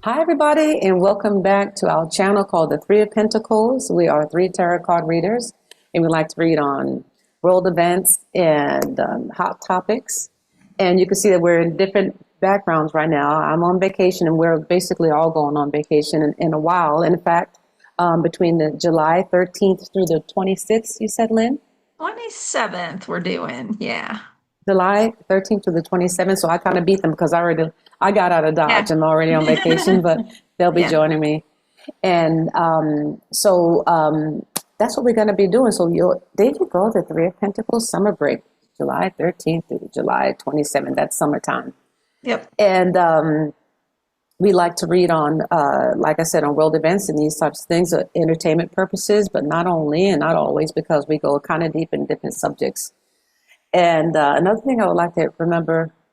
Hi, everybody, and welcome back to our channel called The Three of Pentacles. We are three tarot card readers, and we like to read on world events and hot topics. And you can see that we're in different backgrounds right now. I'm on vacation, and we're basically all going on vacation in a while. In fact, between the July 13th through the 26th, you said, Lynn? 27th we're doing, yeah. July 13th to the 27th. So I kind of beat them because I got out of Yeah. Dodge. I'm already on vacation, but they'll be Yeah. joining me. And that's what we're going to be doing. So there you go, the Three of Pentacles summer break, July 13th through July 27th. That's summertime. Yep. And we like to read on, like I said, on world events and these types of things, entertainment purposes, but not only and not always, because we go kind of deep in different subjects. And another thing I would like to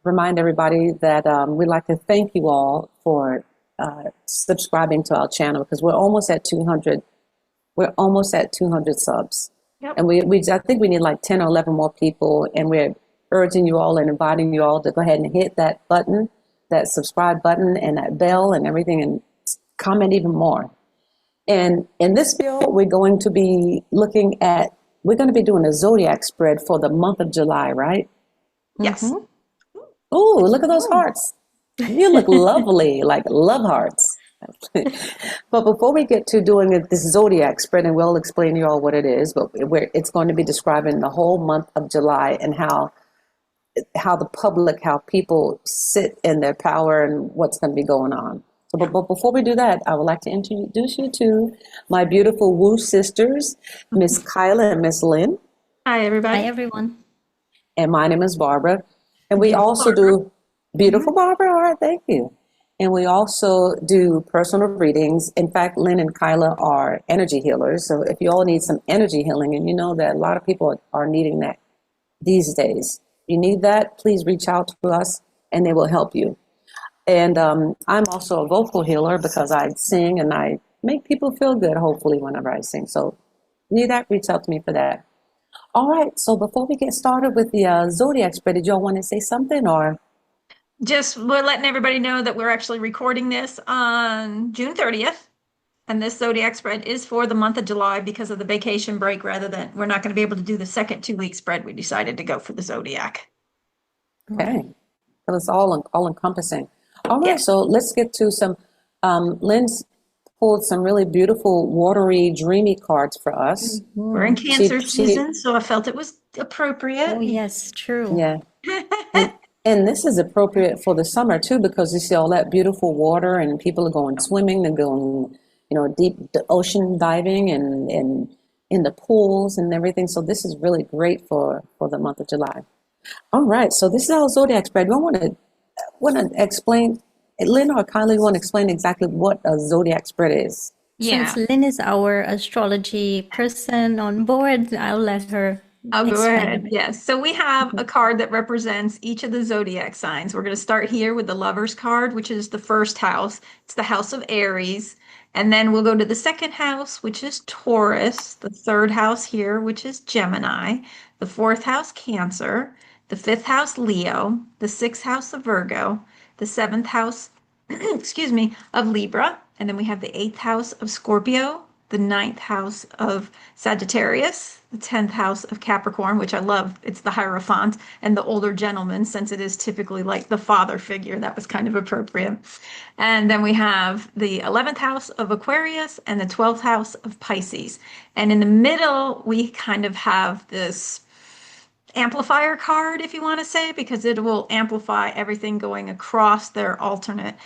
remind everybody that we'd like to thank you all for subscribing to our channel because we're almost at 200. We're almost at 200 subs. Yep. And I think we need like 10 or 11 more people. And we're urging you all and inviting you all to go ahead and hit that button, that subscribe button and that bell and everything, and comment even more. And in this video, we're going to be doing a Zodiac spread for the month of July, right? Yes. Mm-hmm. Oh, look at those hearts. You look lovely, like love hearts. But before we get to doing this Zodiac spread, and we'll explain to you all what it is, but it's going to be describing the whole month of July and how people sit in their power and what's going to be going on. So, but before we do that, I would like to introduce you to my beautiful Woo sisters, Miss Kaila and Miss Lynn. Hi, everybody. Hi, everyone. And my name is Barbara. And we Beautiful also Barbara. do beautiful Barbara. All right, thank you. And we also do personal readings. In fact, Lynn and Kaila are energy healers. So if you all need some energy healing, and you know that a lot of people are needing that these days, you need that, please reach out to us and they will help you. And I'm also a vocal healer because I sing and I make people feel good, hopefully, whenever I sing. So need that, reach out to me for that. All right, so before we get started with the Zodiac spread, did y'all want to say something or? Just we're letting everybody know that we're actually recording this on June 30th. And this Zodiac spread is for the month of July because of the vacation break. Rather than we're not going to be able to do the second 2-week spread, we decided to go for the Zodiac. Okay, so it's all encompassing. All right, Yeah. so let's get to some, Lynn's pulled some really beautiful, watery, dreamy cards for us. We're in Cancer She- season, so I felt it was appropriate. Oh, yes, true. Yeah, and this is appropriate for the summer too, because you see all that beautiful water and people are going swimming, they're going, deep ocean diving and in the pools and everything. So this is really great for the month of July. All right, so this is our Zodiac spread. We want to explain, Lynn or Kylie, you want to explain exactly what a Zodiac spread is? Yeah. Since Lynn is our astrology person on board, I'll let her I'll go explain ahead. a bit. Yes. So we have a card that represents each of the zodiac signs. We're going to start here with the Lover's card, which is the first house. It's the house of Aries. And then we'll go to the second house, which is Taurus, the third house here, which is Gemini, the fourth house, Cancer, the fifth house, Leo, the sixth house of Virgo, the seventh house, excuse me, of Libra. And then we have the eighth house of Scorpio, the ninth house of Sagittarius, the 10th house of Capricorn, which I love. It's the Hierophant and the older gentleman, since it is typically like the father figure. That was kind of appropriate. And then we have the 11th house of Aquarius and the 12th house of Pisces. And in the middle, we kind of have this amplifier card, if you want to say, because it will amplify everything going across their alternate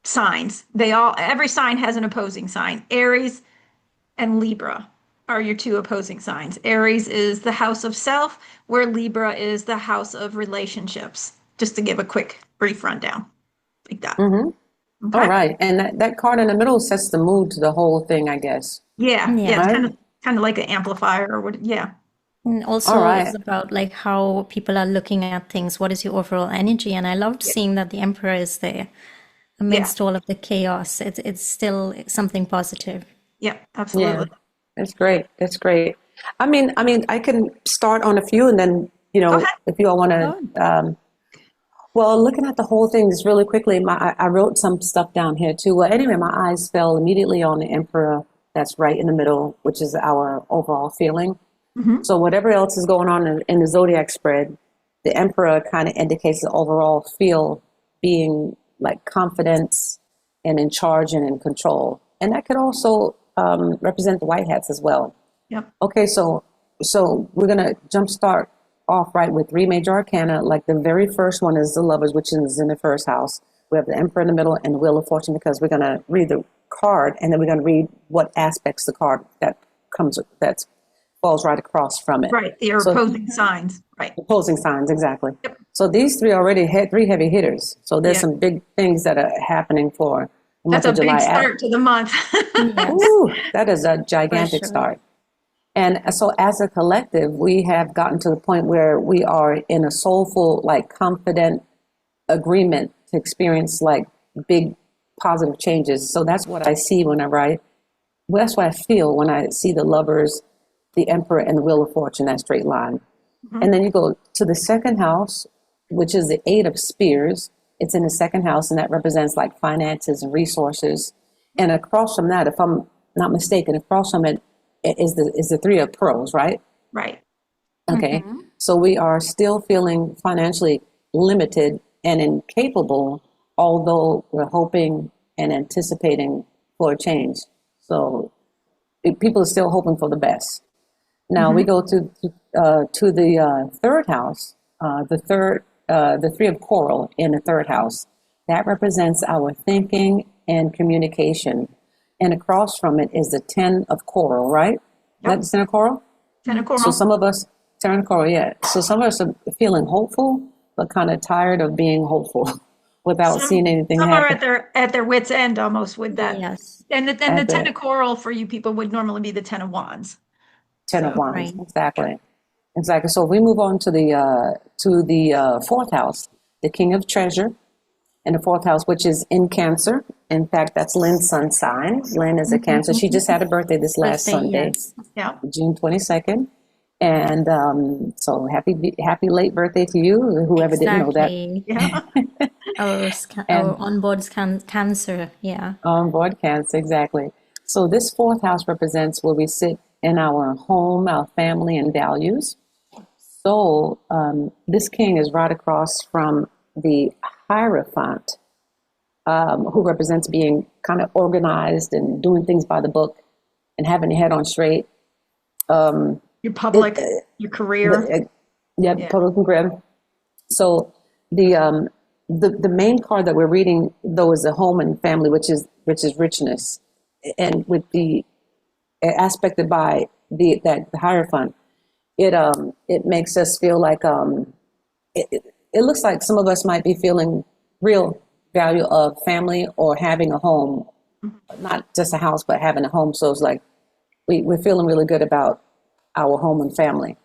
signs. Every sign has an opposing sign. Aries and Libra are your two opposing signs. Aries is the house of self, where Libra is the house of relationships. Just to give a quick, brief rundown, like that. Mm-hmm. Okay. All right, and that card in the middle sets the mood to the whole thing, I guess. Yeah, Yeah. it's Right? kind of like an amplifier or what? Yeah, And All also, right. it's about like how people are looking at things. What is your overall energy? And I loved seeing that the Emperor is there amidst all of the chaos. It's still something positive. yeah, Yeah, absolutely. that's great. That's great. I mean, I can start on a few, and then Go ahead. if you all want Oh, to. Well, looking at the whole thing just really quickly, I wrote some stuff down here too. Well, anyway, my eyes fell immediately on the Emperor that's right in the middle, which is our overall feeling. So whatever else is going on in the Zodiac spread, the Emperor kind of indicates the overall feel being like confidence and in charge and in control. And that could also represent the white hats as well. Yep. Okay, so we're going to jumpstart off right with three major arcana. Like the very first one is the Lovers, which is in the first house. We have the Emperor in the middle and the Wheel of Fortune, because we're going to read the card and then we're going to read what aspects the card that falls right across from it. Right, the opposing signs. Right. Opposing signs, exactly. Yep. So these three already had three heavy hitters. So there's some big things that are happening for the month That's of a July. big start to the month. Ooh, that is a gigantic sure. start. And so as a collective, we have gotten to the point where we are in a soulful, like confident agreement to experience like big positive changes. So that's what I see whenever that's what I feel when I see the Lovers, the Emperor, and the Wheel of Fortune, that straight line. And then you go to the second house, which is the Eight of Spears. It's in the second house, and that represents like finances and resources. And across from that, if I'm not mistaken, across from it is the Three of Pearls, right? Right. Okay. So we are still feeling financially limited and incapable, although we're hoping and anticipating for a change. So people are still hoping for the best. Now we go to the third house, the Three of Coral in the third house. That represents our thinking and communication. And across from it is the Ten of Coral, right? Yep. That's Ten of Coral? Ten of Coral. So some of us, Ten of Coral, yeah. So some of us are feeling hopeful, but kind of tired of being hopeful without seeing anything Some happen. are at their wits' end almost with that. Yes. And the Ten of Coral for you people would normally be the Ten of Wands. Ten of Wands, right. exactly. Exactly. So if we move on to the fourth house, the King of Treasure in the fourth house, which is in Cancer. In fact, that's Lynn's sun sign. Lynn is a Cancer. She just had a birthday this last Sunday, Yes. Yeah. June 22nd. And so happy late birthday to you, whoever didn't know that. Exactly. Yeah. Our onboard Cancer. Yeah. On board Cancer, exactly. So this fourth house represents where we sit in our home, our family, and values. So this king is right across from the Hierophant, who represents being kind of organized and doing things by the book and having your head on straight. Your public, your career. Yeah, public and career. So the main card that we're reading, though, is the home and family, which is richness, and with the aspected by the Hierophant, it makes us feel like it looks like some of us might be feeling real value of family or having a home, not just a house, but having a home. So it's like we're feeling really good about our home and family.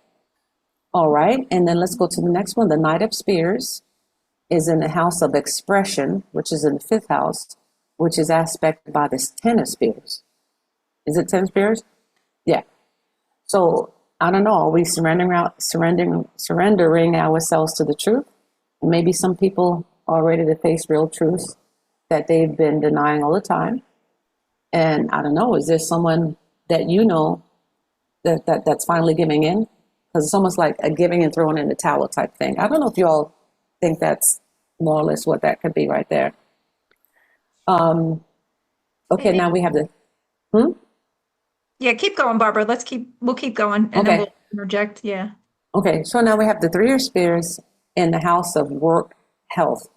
All right, and then let's go to the next one. The Knight of Spears is in the house of expression, which is in the fifth house, which is aspected by this Ten of Spears. Is it Ten of Spears? Yeah. So I don't know. Are we surrendering ourselves to the truth? Maybe some people are ready to face real truths that they've been denying all the time. And I don't know. Is there someone that you know that's finally giving in? Because it's almost like a giving and throwing in the towel type thing. I don't know if you all think that's more or less what that could be right there. Okay, now we have the. Yeah, keep going, Barbara. We'll keep going, and then we'll interject. Yeah. Okay, so now we have the Three of Spears in the house of work, health,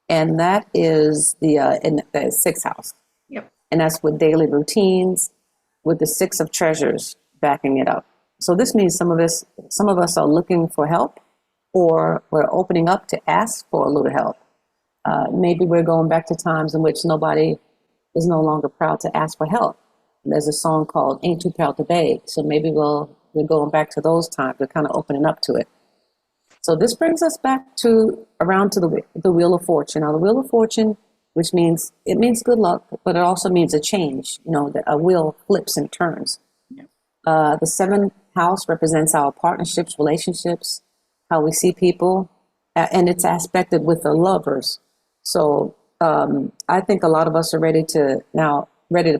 and that is in the sixth house. Yep. And that's with daily routines, with the Six of Treasures backing it up. So this means some of us are looking for help, or we're opening up to ask for a little help. Maybe we're going back to times in which nobody is no longer proud to ask for help. There's a song called "Ain't Too Proud to Beg," so maybe we're going back to those times. We're kind of opening up to it. So this brings us back around to the Wheel of Fortune. Now the Wheel of Fortune, which means good luck, but it also means a change. You know, that a wheel flips and turns. The seventh house represents our partnerships, relationships, how we see people, and it's aspected with the lovers. So I think a lot of us are ready to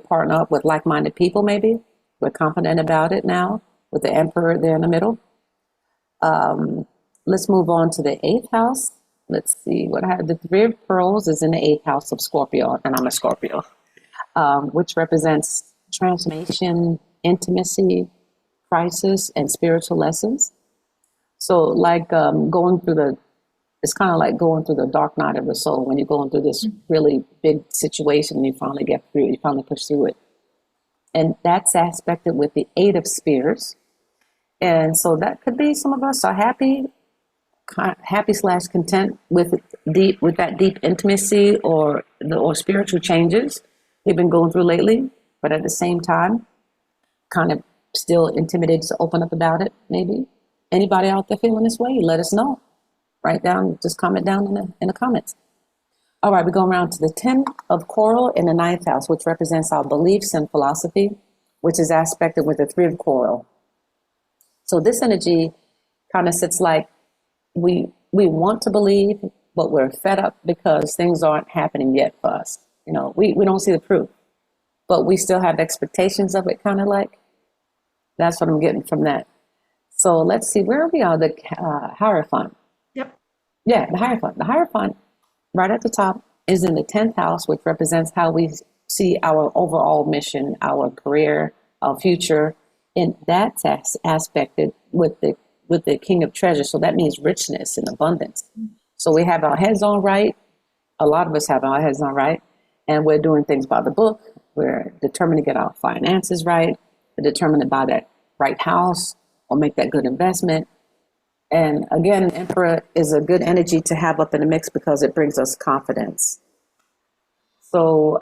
partner up with like-minded people. Maybe we're confident about it now with the Emperor there in the middle. Let's move on to the eighth house. Let's see what I have. The Three of Pearls is in the eighth house of Scorpio, and I'm a Scorpio, which represents transformation, intimacy, crisis, and spiritual lessons. So, like it's kind of like going through the dark night of the soul when you're going through this really big situation and you finally get through it, you finally push through it. And that's aspected with the Eight of Spears. And so that could be some of us are happy / content with that deep intimacy or spiritual changes we've been going through lately, but at the same time, kind of still intimidated to open up about it. Maybe anybody out there feeling this way, let us know. Write down, just comment down in the comments. All right, we're going around to the 10 of Coral in the ninth house, which represents our beliefs and philosophy, which is aspected with the 3 of Coral. So this energy kind of sits like we want to believe, but we're fed up because things aren't happening yet for us. You know, we don't see the proof, but we still have expectations of it, kind of like. That's what I'm getting from that. So let's see, where we are, the Hierophant. Yep. Yeah, the Hierophant. The Hierophant, right at the top, is in the 10th house, which represents how we see our overall mission, our career, our future. And that's aspected with the King of Treasures. So that means richness and abundance. So we have our heads on right. A lot of us have our heads on right. And we're doing things by the book. We're determined to get our finances right. We're determined to buy that right house or make that good investment. And again, Emperor is a good energy to have up in the mix because it brings us confidence. So,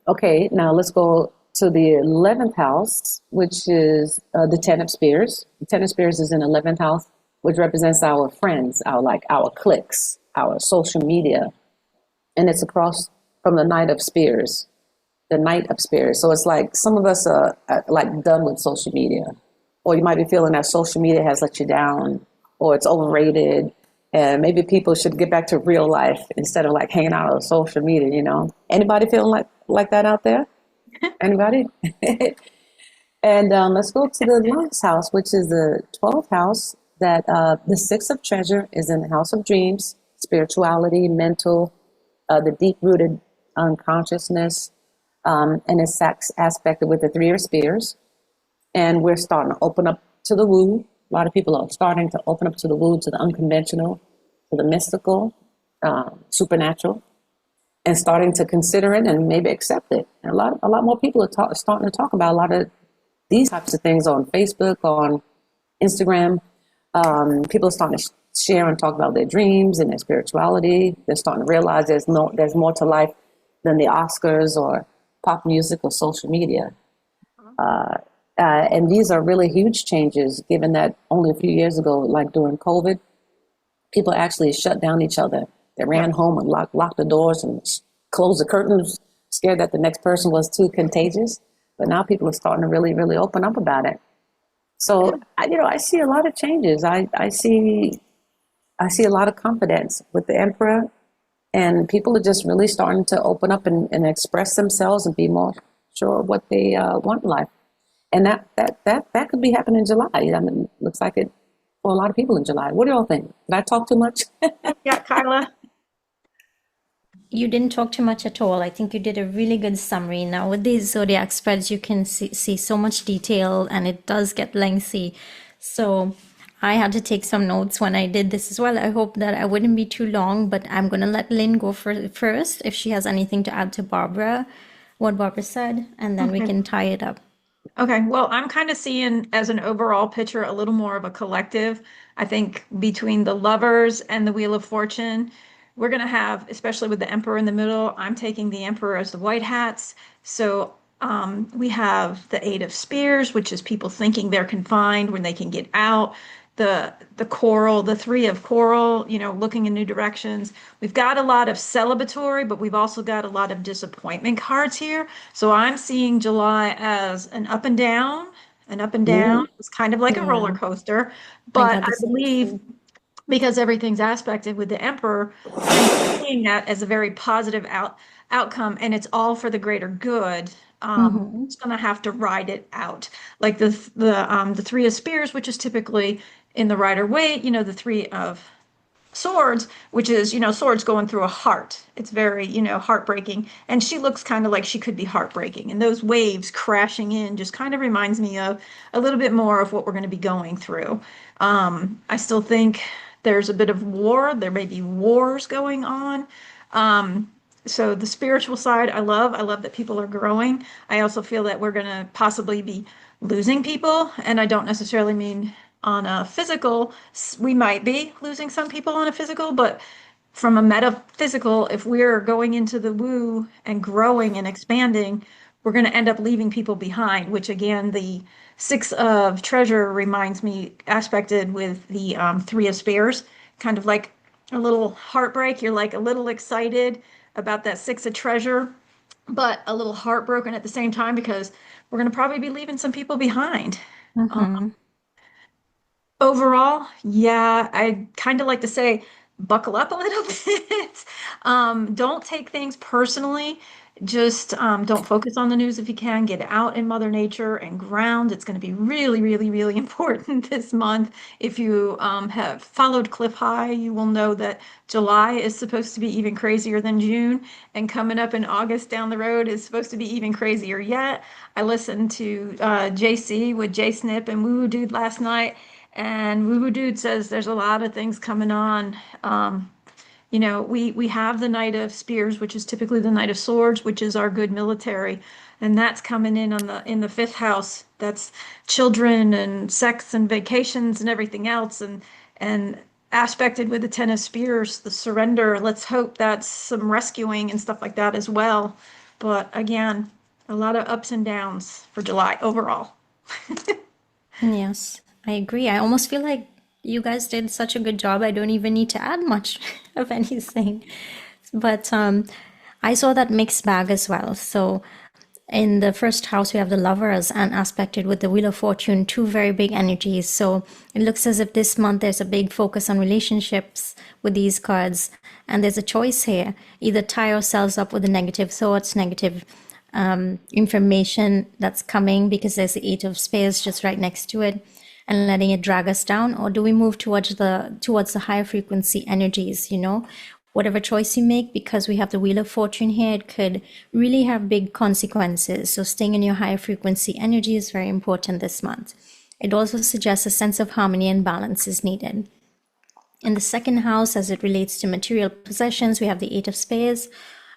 okay, now let's go to the 11th house, which is the 10 of Spears. The 10 of Spears is in the 11th house, which represents our friends, our cliques, our social media. And it's across from the Knight of Spears, the Knight of Spears. So it's like some of us are like done with social media. Or you might be feeling that social media has let you down, or it's overrated, and maybe people should get back to real life instead of like hanging out on social media, you know? Anybody feeling like that out there? Anybody? And let's go to the last house, which is the 12th house, that the 6 of Treasure is in the house of dreams, spirituality, mental, the deep-rooted unconsciousness, and it's aspected with the 3 of Spears. And we're starting to open up to the woo. A lot of people are starting to open up to the woo, to the unconventional, to the mystical, supernatural, and starting to consider it and maybe accept it. And a lot more people are starting to talk about a lot of these types of things on Facebook, on Instagram. People are starting to share and talk about their dreams and their spirituality. They're starting to realize there's more to life than the Oscars or pop music or social media. And these are really huge changes, given that only a few years ago, like during COVID, people actually shut down each other. They ran home and locked the doors and closed the curtains, scared that the next person was too contagious. But now people are starting to really, really open up about it. So, I see a lot of changes. I see a lot of confidence with the Emperor, and people are just really starting to open up and express themselves and be more sure of what they want in life. And that could be happening in July. I mean, looks like it for a lot of people in July. What do y'all think? Did I talk too much? Yeah, Kaila. You didn't talk too much at all. I think you did a really good summary. Now, with these zodiac spreads, you can see so much detail, and it does get lengthy. So I had to take some notes when I did this as well. I hope that I wouldn't be too long, but I'm going to let Lynn go first if she has anything to add to what Barbara said, and then we can tie it up. Okay, well, I'm kind of seeing as an overall picture a little more of a collective. I think between the Lovers and the Wheel of Fortune, we're going to have, especially with the Emperor in the middle, I'm taking the Emperor as the white hats. So we have the Eight of Spears, which is people thinking they're confined when they can get out. The Coral, the 3 of Coral, looking in new directions. We've got a lot of celebratory, but we've also got a lot of disappointment cards here. So I'm seeing July as an up and down. An up and down. It's kind of like a roller coaster. But I believe because everything's aspected with the emperor, and seeing that as a very positive outcome, and it's all for the greater good. Mm-hmm. It's going to have to ride it out, like the three of spears, which is typically in the Rider Waite, the three of swords, which is, swords going through a heart. It's very, heartbreaking. And she looks kind of like she could be heartbreaking. And those waves crashing in just kind of reminds me of a little bit more of what we're going to be going through. I still think there's a bit of war. There may be wars going on. So the spiritual side, I love. I love that people are growing. I also feel that we're going to possibly be losing people. And I don't necessarily mean on a physical, we might be losing some people on a physical, but from a metaphysical, if we're going into the woo and growing and expanding, we're going to end up leaving people behind, which again, the six of treasure reminds me aspected with the three of spears, kind of like a little heartbreak. You're like a little excited about that six of treasure, but a little heartbroken at the same time because we're going to probably be leaving some people behind. Mm-hmm. Overall, yeah, I kind of like to say buckle up a little bit. Don't take things personally. Just don't focus on the news if you can. Get out in Mother Nature and ground. It's going to be really, really, really important this month. If you have followed Cliff High, you will know that July is supposed to be even crazier than June, and coming up in August down the road is supposed to be even crazier yet. I listened to JC with J Snip and Woo Woo Dude last night, and Woo Woo Dude says there's a lot of things coming on. We have the Knight of Spears, which is typically the Knight of Swords, which is our good military, and that's coming in in the fifth house. That's children and sex and vacations and everything else, and aspected with the Ten of Spears, the surrender. Let's hope that's some rescuing and stuff like that as well. But again, a lot of ups and downs for July overall. Yes, I agree. I almost feel like you guys did such a good job. I don't even need to add much of anything. But I saw that mixed bag as well. So in the first house, we have the lovers and aspected with the Wheel of Fortune, two very big energies. So it looks as if this month there's a big focus on relationships with these cards. And there's a choice here. Either tie ourselves up with the negative thoughts, negative information that's coming because there's the Eight of Spades just right next to it, and letting it drag us down, or do we move towards the higher frequency energies? Whatever choice you make, because we have the Wheel of Fortune here, it could really have big consequences. So staying in your higher frequency energy is very important this month. It also suggests a sense of harmony and balance is needed. In the second house, as it relates to material possessions, we have the Eight of Spades.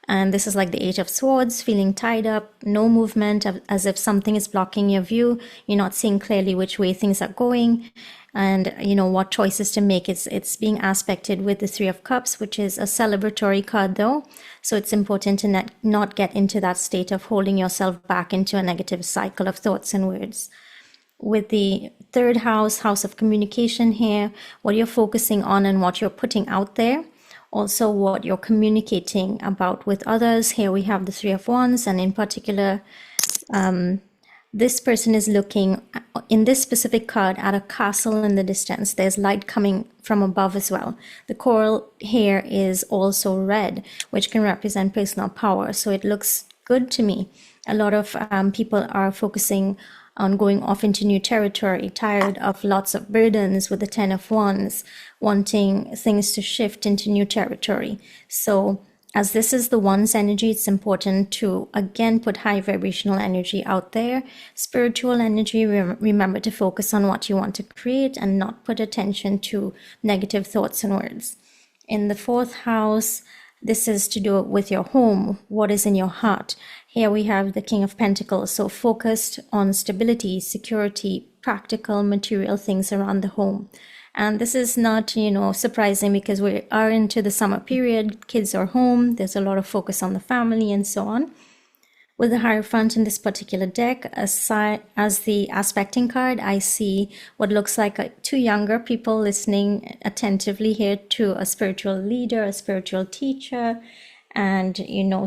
And this is like the Eight of Swords, feeling tied up, no movement, as if something is blocking your view. You're not seeing clearly which way things are going and, what choices to make. It's being aspected with the Three of Cups, which is a celebratory card though. So it's important to not get into that state of holding yourself back into a negative cycle of thoughts and words. With the third house, house of communication here, what you're focusing on and what you're putting out there. Also what you're communicating about with others. Here we have the Three of Wands, and in particular, this person is looking in this specific card at a castle in the distance. There's light coming from above as well. The coral here is also red, which can represent personal power. So it looks good to me. A lot of people are focusing on going off into new territory, tired of lots of burdens with the Ten of Wands, wanting things to shift into new territory. So as this is the Wands energy, it's important to, again, put high vibrational energy out there. Spiritual energy, remember to focus on what you want to create and not put attention to negative thoughts and words. In the fourth house, this is to do with your home, what is in your heart. Here we have the King of Pentacles, so focused on stability, security, practical material things around the home. And this is not, surprising because we are into the summer period, kids are home, there's a lot of focus on the family and so on. With the Hierophant in this particular deck, as the aspecting card, I see what looks like two younger people listening attentively here to a spiritual leader, a spiritual teacher. And,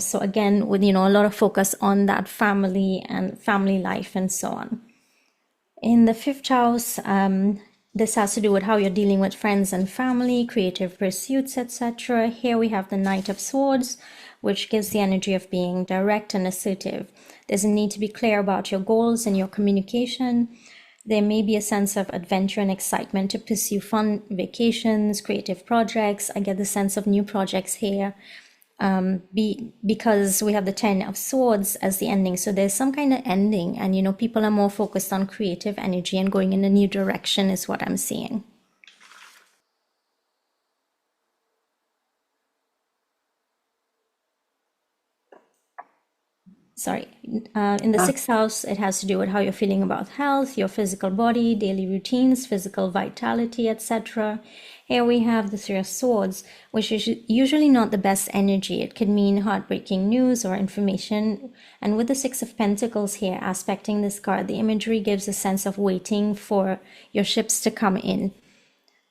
so again, with, a lot of focus on that family and family life and so on. In the fifth house, This has to do with how you're dealing with friends and family, creative pursuits, etc. Here we have the Knight of Swords, which gives the energy of being direct and assertive. There's a need to be clear about your goals and your communication. There may be a sense of adventure and excitement to pursue fun vacations, creative projects. I get the sense of new projects here. Because we have the Ten of Swords as the ending. So there's some kind of ending, and people are more focused on creative energy and going in a new direction is what I'm seeing. Sorry. In the sixth house, it has to do with how you're feeling about health, your physical body, daily routines, physical vitality, etc. Here we have the Three of Swords, which is usually not the best energy. It could mean heartbreaking news or information. And with the Six of Pentacles here aspecting this card, the imagery gives a sense of waiting for your ships to come in.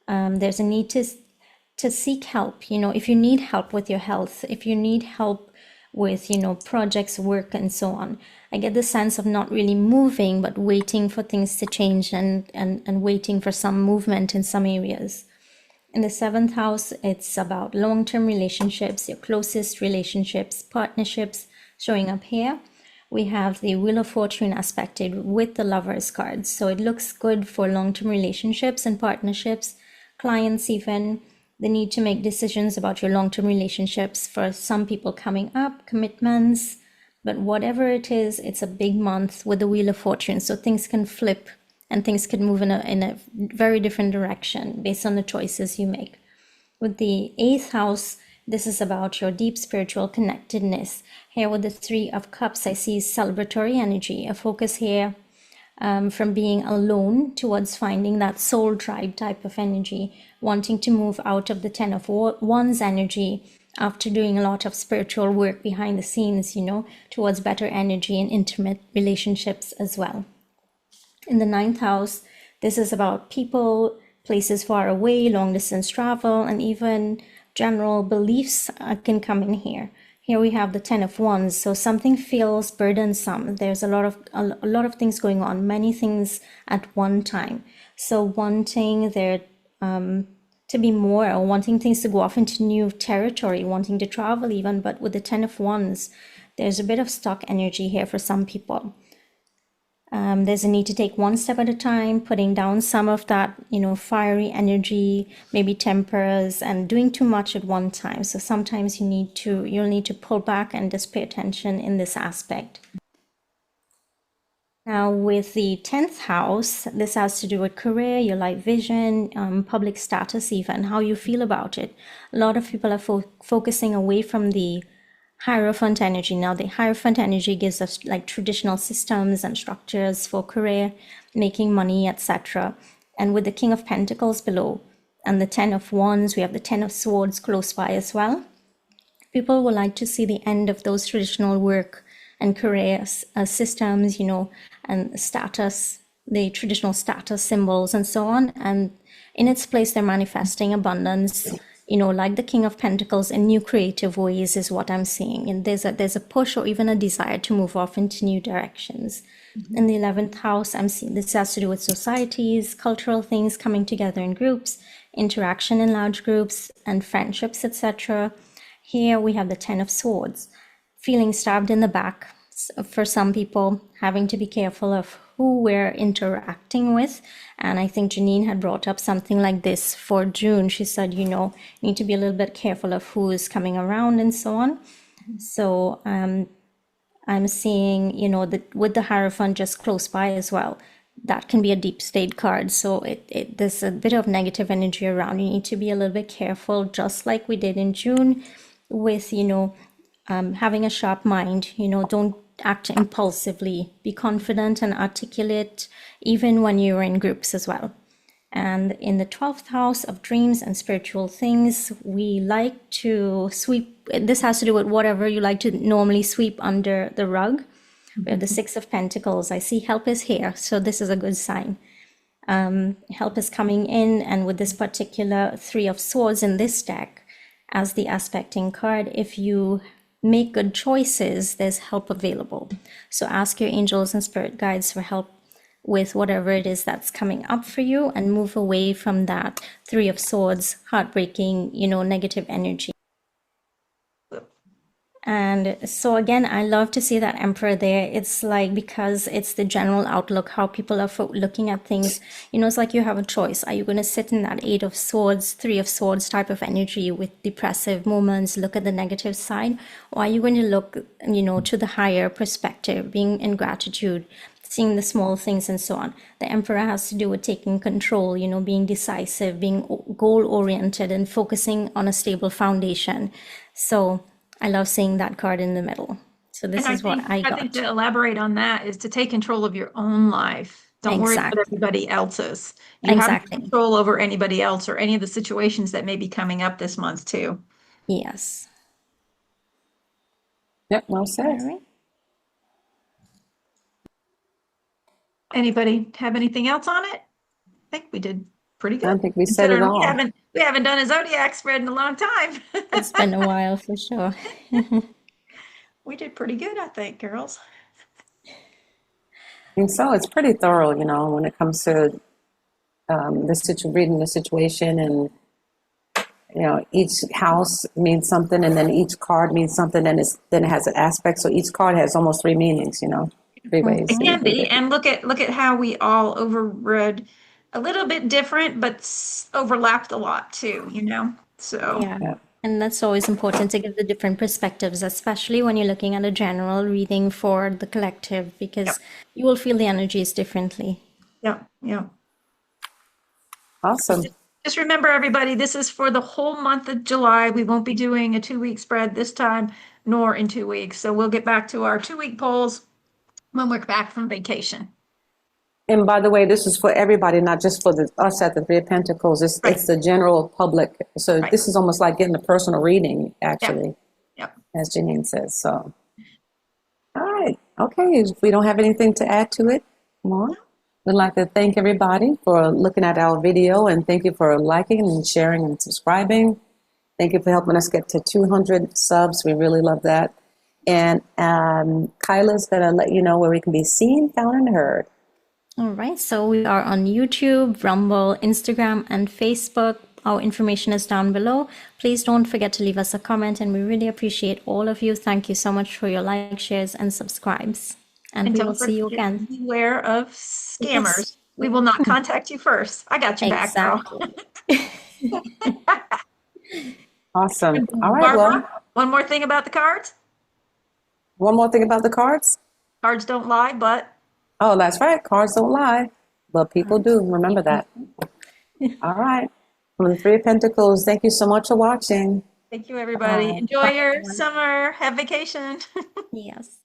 There's a need to seek help. If you need help with your health, if you need help with projects, work, and so on, I get the sense of not really moving, but waiting for things to change and waiting for some movement in some areas. In the seventh house, it's about long-term relationships, your closest relationships, partnerships showing up here. We have the Wheel of Fortune aspected with the Lovers card. So it looks good for long-term relationships and partnerships, clients even. The need to make decisions about your long-term relationships for some people coming up, commitments. But whatever it is, it's a big month with the Wheel of Fortune. So things can flip and things can move in a very different direction based on the choices you make. With the eighth house, this is about your deep spiritual connectedness. Here with the Three of Cups, I see celebratory energy, a focus here from being alone towards finding that soul tribe type of energy, wanting to move out of the Ten of Wands energy after doing a lot of spiritual work behind the scenes, towards better energy and intimate relationships as well. In the ninth house, this is about people, places far away, long distance travel, and even general beliefs can come in here. Here we have the Ten of Wands, so something feels burdensome. There's a lot of things going on, many things at one time. So wanting there to be more, or wanting things to go off into new territory, wanting to travel even, but with the Ten of Wands, there's a bit of stuck energy here for some people. There's a need to take one step at a time, putting down some of that, fiery energy, maybe tempers, and doing too much at one time. So sometimes you'll need to pull back and just pay attention in this aspect. Now with the 10th house, this has to do with career, your life vision, public status even, how you feel about it. A lot of people are focusing away from the Hierophant energy. Now the Hierophant energy gives us like traditional systems and structures for career, making money, etc. And with the King of Pentacles below and the Ten of Wands, we have the Ten of Swords close by as well. People would like to see the end of those traditional work and career systems, and status, the traditional status symbols and so on. And in its place, they're manifesting abundance, like the King of Pentacles in new creative ways is what I'm seeing. And there's a push or even a desire to move off into new directions. Mm-hmm. In the 11th house, I'm seeing this has to do with societies, cultural things coming together in groups, interaction in large groups, and friendships, etc. Here we have the Ten of Swords, feeling stabbed in the back for some people, having to be careful of who we're interacting with. And I think Janine had brought up something like this for June. She said, need to be a little bit careful of who is coming around and so on. So I'm seeing, that with the Hierophant just close by as well, that can be a deep state card. So there's a bit of negative energy around. You need to be a little bit careful, just like we did in June with, having a sharp mind, don't act impulsively, be confident and articulate, even when you're in groups as well. And in the 12th house of dreams and spiritual things, we like to sweep, this has to do with whatever you like to normally sweep under the rug. We have the Six of Pentacles. I see help is here, so this is a good sign. Help is coming in, and with this particular Three of Swords in this deck as the aspecting card, if you make good choices, there's help available. So ask your angels and spirit guides for help with whatever it is that's coming up for you and move away from that Three of Swords, heartbreaking, negative energy. And so again, I love to see that Emperor there. It's like, because it's the general outlook, how people are looking at things. It's like you have a choice. Are you going to sit in that Eight of Swords, Three of Swords type of energy with depressive moments, look at the negative side? Or are you going to look, to the higher perspective, being in gratitude, seeing the small things and so on? The Emperor has to do with taking control, being decisive, being goal-oriented and focusing on a stable foundation. So I love seeing that card in the middle. So this is what I got. I think to elaborate on that is to take control of your own life. Don't worry about everybody else's. You have control over anybody else or any of the situations that may be coming up this month too. Yes. Yep, well said. All right. Anybody have anything else on it? I think we did pretty good. I think we said it all. We haven't done a Zodiac spread in a long time. It's been a while for sure. We did pretty good, I think, girls. And so it's pretty thorough, when it comes to reading the situation, and each house means something, and then each card means something, and then it has an aspect. So each card has almost three meanings, 3 ways. It can be, and look at how we all overread a little bit different, but overlapped a lot too, So yeah. And that's always important to give the different perspectives, especially when you're looking at a general reading for the collective, because you will feel the energies differently. Yeah. Awesome. Just remember, everybody, this is for the whole month of July. We won't be doing a 2-week spread this time, nor in 2 weeks. So we'll get back to our 2-week polls when we're back from vacation. And by the way, this is for everybody, not just for us at the Three of Pentacles. It's the general public. So this is almost like getting a personal reading, actually, as Janine says. So, all right. Okay. If we don't have anything to add to it more, we'd like to thank everybody for looking at our video, and thank you for liking and sharing and subscribing. Thank you for helping us get to 200 subs. We really love that. And Kaila's going to let you know where we can be seen, found, and heard. All right, so we are on YouTube, Rumble, Instagram, and Facebook. Our information is down below. Please don't forget to leave us a comment, and we really appreciate all of you. Thank you so much for your likes, shares, and subscribes. And we will see you again. Beware of scammers. Yes. We will not contact you first. I got your back, girl. Awesome. All right, Barbara, one more thing about the cards. One more thing about the cards. Cards don't lie, but... Oh, that's right. Cards don't lie, but people do. Remember that. All right. From the Three of Pentacles, thank you so much for watching. Thank you, everybody. Enjoy your summer. Have vacation. Yes.